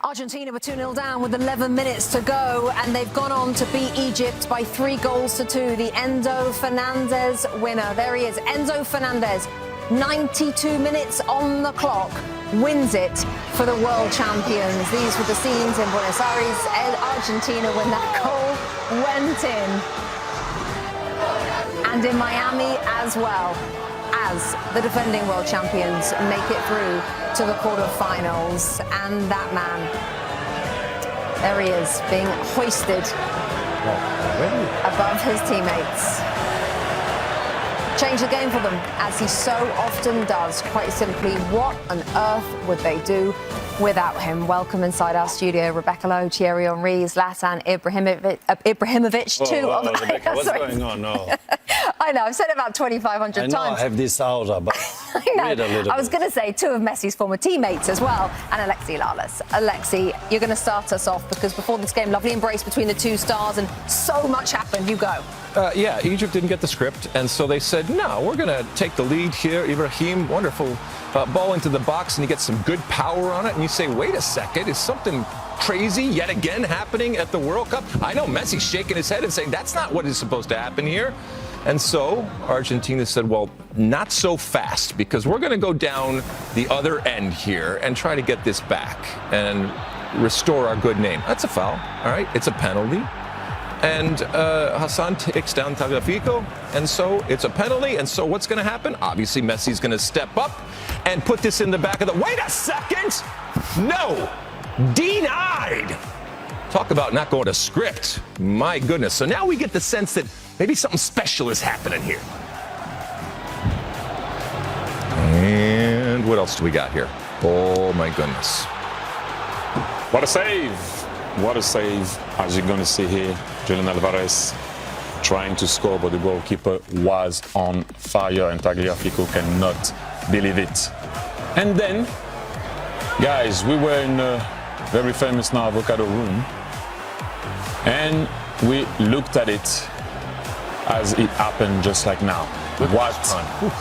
Argentina were 2-0 down with 11 minutes to go, and they've gone on to beat Egypt by 3-2. The Enzo Fernandez winner. There he is, Enzo Fernandez. 92 minutes on the clock, wins it for the world champions. These were the scenes in Buenos Aires, Argentina, when that goal went in. And in Miami as well, as the defending world champions make it through to the quarterfinals. And that man, there he is, being hoisted above his teammates. Change the game for them, as he so often does. Quite simply, what on earth would they do without him? Welcome inside our studio, Rebecca Lowe, Thierry Henry, Zlatan Ibrahimovic, two of Rebecca, what's going on? No. I know, I've said it about 2,500 times. I have this aura, but I was going to say two of Messi's former teammates as well, and Alexi Lalas. Alexi, you're going to start us off, because before this game, lovely embrace between the two stars, and so much happened. You go. Yeah, Egypt didn't get the script, and so they said, no, we're going to take the lead here. Ibrahim, wonderful ball into the box, and he gets some good power on it, and you say, wait a second, is something crazy yet again happening at the World Cup? I know Messi's shaking his head and saying, that's not what is supposed to happen here. And so Argentina said, well, not so fast, because we're going to go down the other end here and try to get this back and restore our good name. That's a foul, all right? It's a penalty. And Hassan takes down Tagliafico, and so it's a penalty. And so what's going to happen? Obviously, Messi's going to step up and put this in the back of the... Wait a second! No! Denied! Talk about not going to script. My goodness. So now we get the sense that maybe something special is happening here. And what else do we got here? Oh, my goodness. What a save! What a save, as you're going to see here. Julian Alvarez trying to score, but the goalkeeper was on fire, and Tagliafico cannot believe it. And then, guys, we were in a very famous now avocado room, and we looked at it as it happened just like now. What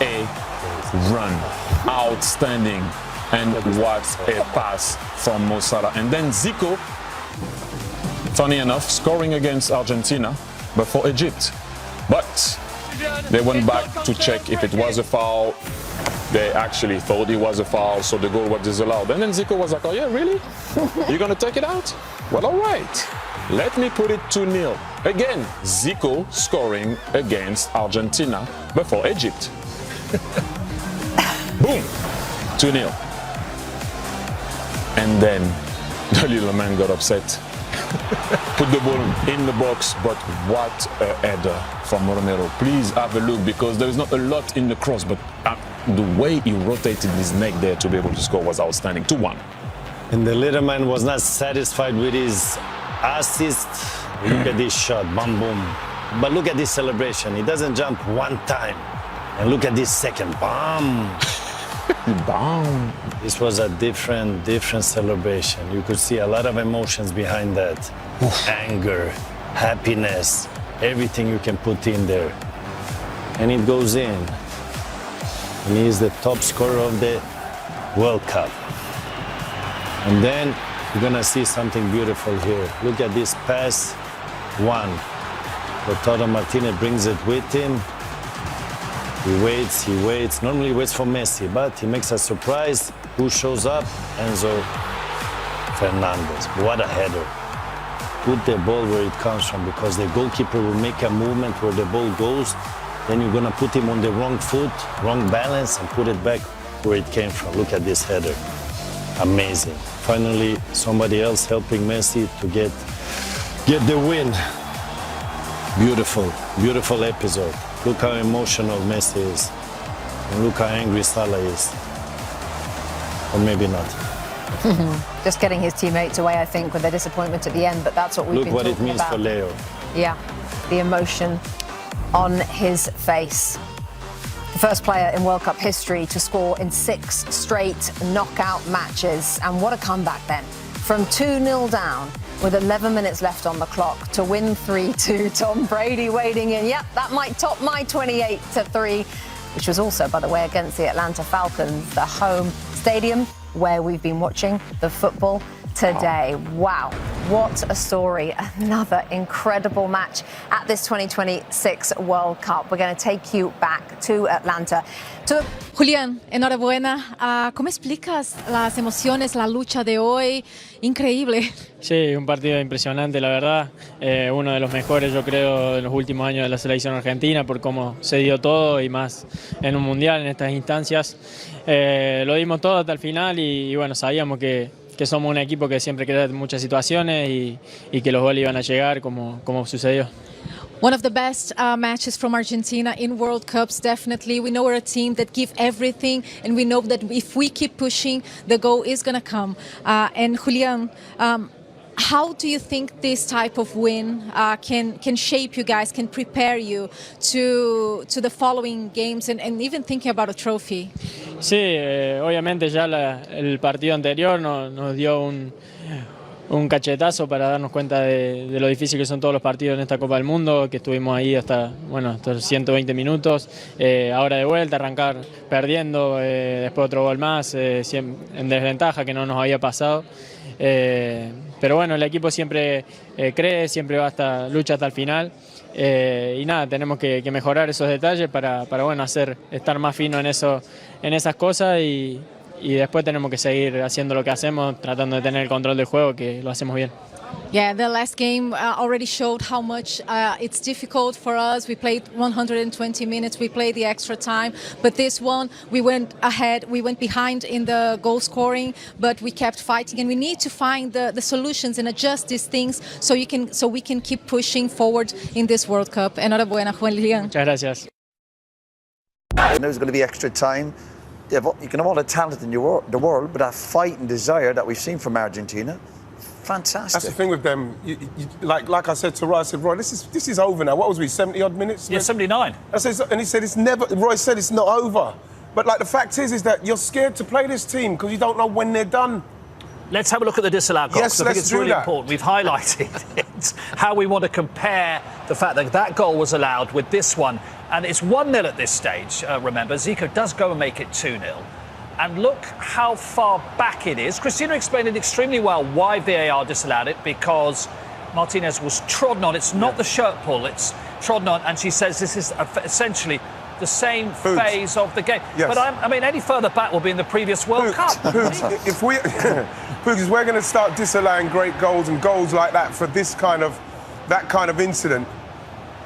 a run. Outstanding. And what a pass from Mo Salah. And then Zico, funny enough, scoring against Argentina, but for Egypt. But they went back to check if it was a foul. They actually thought it was a foul, so the goal was disallowed. And then Zico was like, oh yeah, really? You're going to take it out? Well, all right. Let me put it 2-0. Again, Zico scoring against Argentina, but for Egypt. Boom! 2-0. And then the little man got upset. Put the ball in the box, but what a header from Romero. Please have a look, because there is not a lot in the cross, but the way he rotated his neck there to be able to score was outstanding. 2-1. And the little man was not satisfied with his assist. Look at this shot, boom, boom. But look at this celebration. He doesn't jump one time. And look at this second, bam. Bam. This was a different celebration. You could see a lot of emotions behind that. Anger, happiness, everything you can put in there. And it goes in. And he's the top scorer of the World Cup. And then you're gonna see something beautiful here. Look at this pass, one. Lautaro Martinez brings it with him. He waits. Normally he waits for Messi, but he makes a surprise. Who shows up? Enzo Fernandez. What a header. Put the ball where it comes from, because the goalkeeper will make a movement where the ball goes. Then you're gonna put him on the wrong foot, wrong balance, and put it back where it came from. Look at this header. Amazing. Finally, somebody else helping Messi to get the win. Beautiful episode. Look how emotional Messi is. And look how angry Salah is. Or maybe not. Just getting his teammates away, I think, with their disappointment at the end, but that's what we've been talking about. Look what it means for Leo. Yeah, the emotion on his face. The first player in World Cup history to score in 6 straight knockout matches. And what a comeback then. From 2-0 down, with 11 minutes left on the clock, to win 3-2. Tom Brady wading in. Yep, that might top my 28-3, which was also, by the way, against the Atlanta Falcons, the home stadium where we've been watching the football today. Wow, what a story. Another incredible match at this 2026 World Cup. We're going to take you back to Atlanta. Julián, enhorabuena. ¿Cómo explicas las emociones, la lucha de hoy? Increíble. Sí, un partido impresionante, la verdad. Uno de los mejores, yo creo, de los últimos años de la selección argentina por cómo se dio todo y más en un mundial, en estas instancias. Lo dimos todo hasta el final y bueno, sabíamos que somos un equipo que siempre crea muchas situaciones y que los goles iban a llegar como sucedió. One of the best matches from Argentina in World Cups, definitely. We know we're a team that give everything, and we know that if we keep pushing, the goal is going to come. And Julián, how do you think this type of win can shape you guys, can prepare you to the following games and even thinking about a trophy? Sí, obviamente ya el partido anterior nos dio un cachetazo para darnos cuenta de lo difícil que son todos los partidos en esta Copa del Mundo, que estuvimos ahí hasta 120 minutos, ahora de vuelta, arrancar perdiendo, después otro gol más, en desventaja que no nos había pasado, pero bueno, el equipo siempre cree, siempre lucha hasta el final, y nada, tenemos que mejorar esos detalles para bueno, estar más fino en esas cosas y después tenemos que seguir haciendo lo que hacemos, tratando de tener el control del juego, que lo hacemos bien. Yeah, the last game already showed how much it's difficult for us. We played 120 minutes, we played the extra time, but this one we went ahead, we went behind in the goal scoring, but we kept fighting, and we need to find the solutions and adjust these things so we can keep pushing forward in this World Cup. Enhorabuena, Julián. Muchas gracias. And there's going to be extra time. You can have all the talent in the world, but that fight and desire that we've seen from Argentina, fantastic. That's the thing with them. Like I said to Roy, I said, Roy, this is over now. What was we, 70-odd minutes? Yeah, 79. And he said, it's never, Roy said it's not over. But like the fact is that you're scared to play this team because you don't know when they're done. Let's have a look at the disallowed goal, because I think it's really important. We've highlighted it, how we want to compare the fact that that goal was allowed with this one. And it's 1-0 at this stage, remember. Zico does go and make it 2-0. And look how far back it is. Christina explained it extremely well why VAR disallowed it, because Martinez was trodden on. It's not the shirt pull, it's trodden on. And she says this is essentially the same phase of the game. Yes. But I mean, any further back will be in the previous World Cup. If we're going to start disallowing great goals and goals like that for that kind of incident,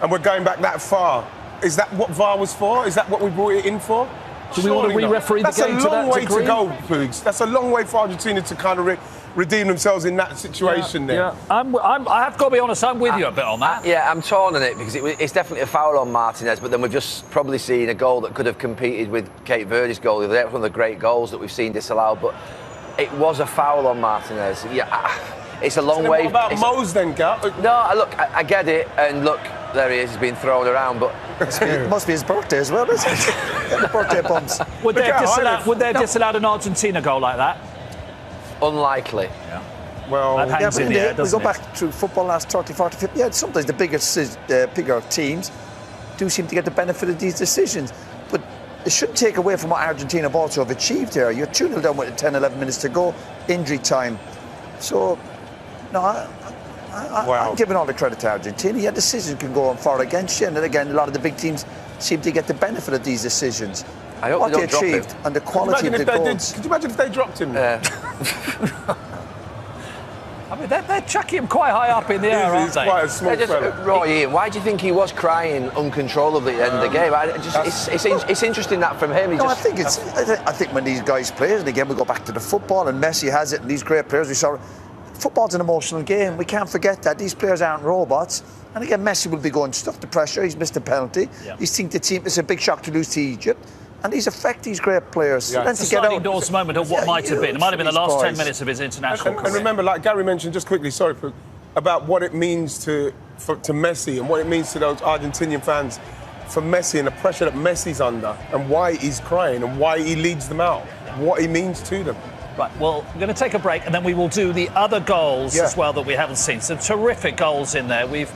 and we're going back that far, is that what VAR was for? Is that what we brought it in for? Do we want to re-referee the game to that degree? That's a long way to go, Poogs. That's a long way for Argentina to kind of redeem themselves in that situation there. Yeah, I have got to be honest, I'm with you a bit on that. Yeah, I'm torn on it because it's definitely a foul on Martinez, but then we've just probably seen a goal that could have competed with Cape Verde's goal. That's one of the great goals that we've seen disallowed, but it was a foul on Martinez. Yeah, it's a long way. What about Mose then, Gat? No, look, I get it, and look, there he is, he's been thrown around, but it must be his birthday as well, isn't it? The birthday bumps. Would they have disallowed an Argentina goal like that? Unlikely. Yeah. Well, that hangs in the air, doesn't we go back to football last 30, 40, 50. Yeah, sometimes the bigger teams do seem to get the benefit of these decisions. But it shouldn't take away from what Argentina have also have achieved here. You're 2-0 down with 10, 11 minutes to go, injury time. So, no, I'm giving all the credit to Argentina. Yeah, decisions can go on for or against you. And then again, a lot of the big teams seem to get the benefit of these decisions. I hope what they they don't achieved drop him. and the quality of the goals. Could you imagine if they dropped him? I mean, they're chucking him quite high up in the air, aren't they? Quite a small fella. Roy, Ian, why do you think he was crying uncontrollably at the end of the game? It's interesting that from him. I think when these guys play, and again we go back to the football, and Messi has it, and these great players we saw. Football's an emotional game. We can't forget that. These players aren't robots. And again, Messi will be going stuff the pressure. He's missed a penalty. Yeah. He's think the team. It's a big shock to lose to Egypt. And these affect these great players. Yeah. It's a slightly endorsed moment of what might have been. It might have been the last 10 minutes of his international career. And remember, like Gary mentioned just quickly, sorry, about what it means to Messi and what it means to those Argentinian fans for Messi and the pressure that Messi's under and why he's crying and why he leads them out, what he means to them. Right, well, we're going to take a break and then we will do the other goals as well that we haven't seen. Some terrific goals in there. We've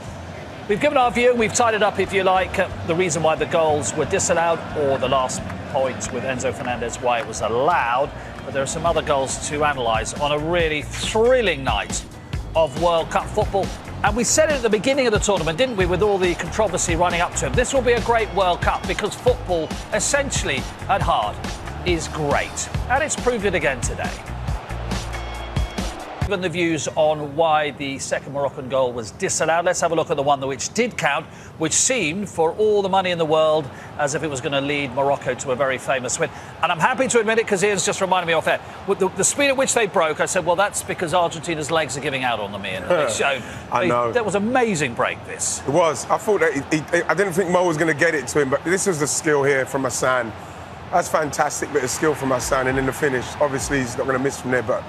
given our view, we've tied it up, if you like, the reason why the goals were disallowed, or the last point with Enzo Fernandez, why it was allowed. But there are some other goals to analyse on a really thrilling night of World Cup football. And we said it at the beginning of the tournament, didn't we, with all the controversy running up to it. This will be a great World Cup because football, essentially, at heart, is great. And it's proved it again today. Given the views on why the second Moroccan goal was disallowed, let's have a look at the one which did count, which seemed, for all the money in the world, as if it was going to lead Morocco to a very famous win. And I'm happy to admit it because Ian's just reminded me off air. With the speed at which they broke, I said, well, that's because Argentina's legs are giving out on them, Ian. They showed. I know. That was an amazing break, this. It was. I thought that I didn't think Mo was going to get it to him, but this was the skill here from Hassan. That's fantastic bit of skill from Hassan. And in the finish, obviously, he's not going to miss from there, but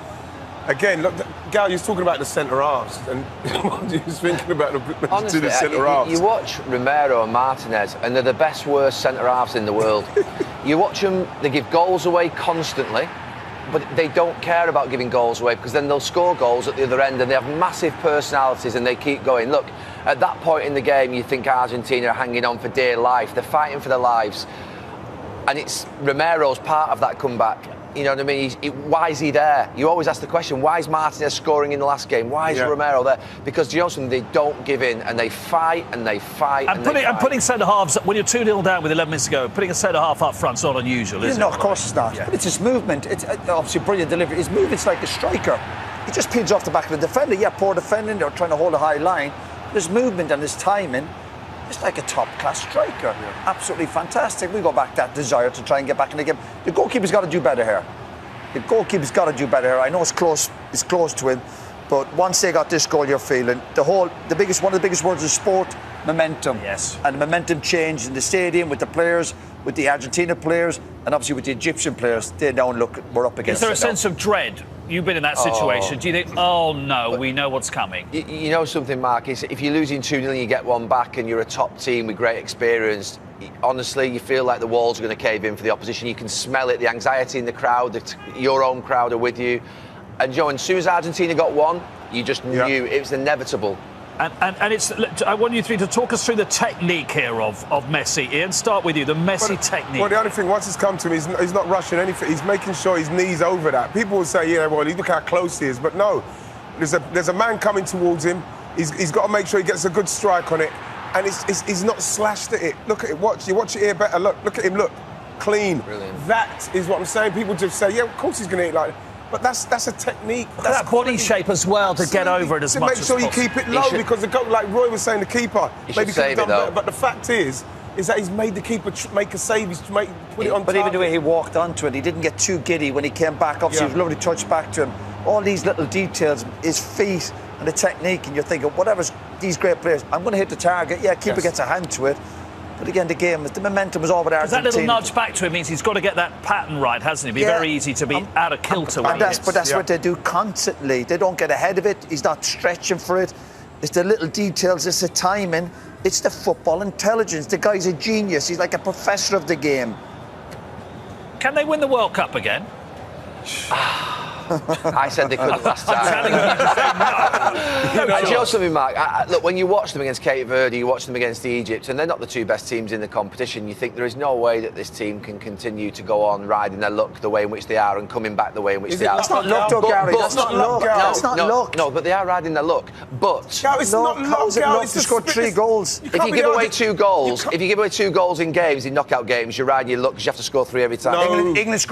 again, look, Gal, you're talking about the centre halves, and you're thinking about the centre halves. You watch Romero and Martinez, and they're the best, worst centre halves in the world. You watch them; they give goals away constantly, but they don't care about giving goals away because then they'll score goals at the other end, and they have massive personalities, and they keep going. Look, at that point in the game, you think Argentina are hanging on for dear life; they're fighting for their lives, and it's Romero's part of that comeback. You know what I mean? Why is he there? You always ask the question, why is Martinez scoring in the last game? Why is Romero there? Because, do you know something? They don't give in, and they fight, and they fight, and putting centre-halves, when you're 2-0 down with 11 minutes to go, putting a centre-half up front's not unusual, is it? No, of course it's not. Yeah. But it's his movement. It's obviously brilliant delivery. His movement's like a striker. He just pins off the back of the defender. Yeah, poor defending. They're trying to hold a high line. But his movement and his timing, it's like a top-class striker. Yeah. Absolutely fantastic. We go back that desire to try and get back in the game. The goalkeeper's got to do better here. The goalkeeper's got to do better here. I know it's close to him, but once they got this goal, you're feeling one of the biggest words of sport, momentum. Yes. And the momentum changed in the stadium with the players, with the Argentina players, and obviously with the Egyptian players. They now look, we're up against it. Is there a sense of dread? You've been in that situation. Do you think, oh no, we know what's coming? You know something, Mark? If you're losing 2-0 and you get one back and you're a top team with great experience, honestly, you feel like the walls are going to cave in for the opposition. You can smell it, the anxiety in the crowd, your own crowd are with you. And, Joe, as soon as Argentina got one, you just knew it was inevitable. And it's. I want you three to talk us through the technique here of Messi. Ian, start with you, the Messi technique. Well, the only thing, once it's come to him, he's not rushing anything. He's making sure his knee's over that. People will say, yeah, well, look how close he is. But no, there's a man coming towards him. He's got to make sure he gets a good strike on it. And he's not slashed at it. Look at it, watch. You watch it here better. Look at him, look. Clean. Brilliant. That is what I'm saying. People just say, yeah, of course he's going to eat like that. But that's a technique. That's that body shape as well. Absolutely. To get over it as much as possible. To make sure you keep it low because the goal, like Roy was saying, the keeper maybe could have done better. But the fact is that he's made the keeper make a save. He's put it on. But even the way he walked onto it, he didn't get too giddy when he came back. Obviously, it was a lovely touch back to him. All these little details, his feet and the technique, and you're thinking, whatever's these great players, I'm going to hit the target. Yeah, keeper gets a hand to it. But again, the momentum was all with Argentina. That little nudge back to him means he's got to get that pattern right, hasn't he? It'd be very easy to be out of kilter with it. But that's what they do constantly. They don't get ahead of it. He's not stretching for it. It's the little details. It's the timing. It's the football intelligence. The guy's a genius. He's like a professor of the game. Can they win the World Cup again? I said they couldn't last time. I'm telling you to say no. Do you know something, Mark? Look, when you watch them against Cape Verde, you watch them against Egypt, and they're not the two best teams in the competition, you think there is no way that this team can continue to go on riding their luck the way in which they are and coming back the way in which they are. That's not luck, though, Gary. That's not luck. That's not luck. No, but they are riding their luck. But it's not luck. They scored 3 goals. If you give away 2 goals, in games, in knockout games, you're riding your luck because you have to score 3 every time. England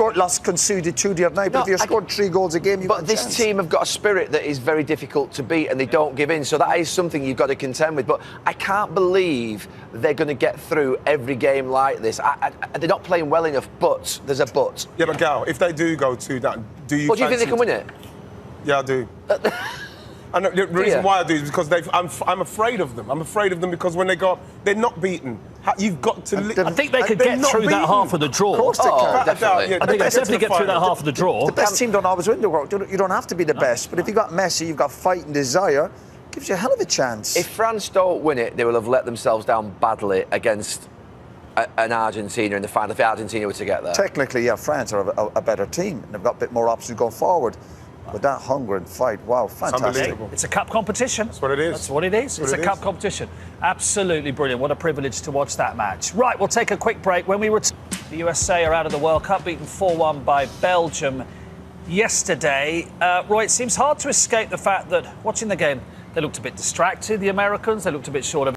conceded 2 the other night, but if you scored 3 goals a game, but this team have got a spirit that is very difficult to beat, and they don't give in. So that is something you've got to contend with. But I can't believe they're going to get through every game like this. They're not playing well enough. But there's a but. Yeah, but Gal, if they do go to that, do you? What do you think they can win it? Yeah, I do. And the reason why I do is because I'm afraid of them. I'm afraid of them because when they go up, they're not beaten. You've got to. I think they could get through that half of the draw. Of course they can. Definitely. I think they definitely get through that half of the draw. The best team don't always win the world. You don't have to be the best. But if you've got Messi, you've got fight and desire, gives you a hell of a chance. If France don't win it, they will have let themselves down badly against an Argentina in the final. If Argentina were to get there. Technically, yeah, France are a better team. And they've got a bit more options going forward. With that hunger and fight, wow, fantastic. It's a cup competition. That's what it is. That's what it is. It's a cup competition. Absolutely brilliant. What a privilege to watch that match. Right, we'll take a quick break. When we return, the USA are out of the World Cup, beaten 4-1 by Belgium yesterday. Roy, it seems hard to escape the fact that watching the game, they looked a bit distracted, the Americans. They looked a bit short of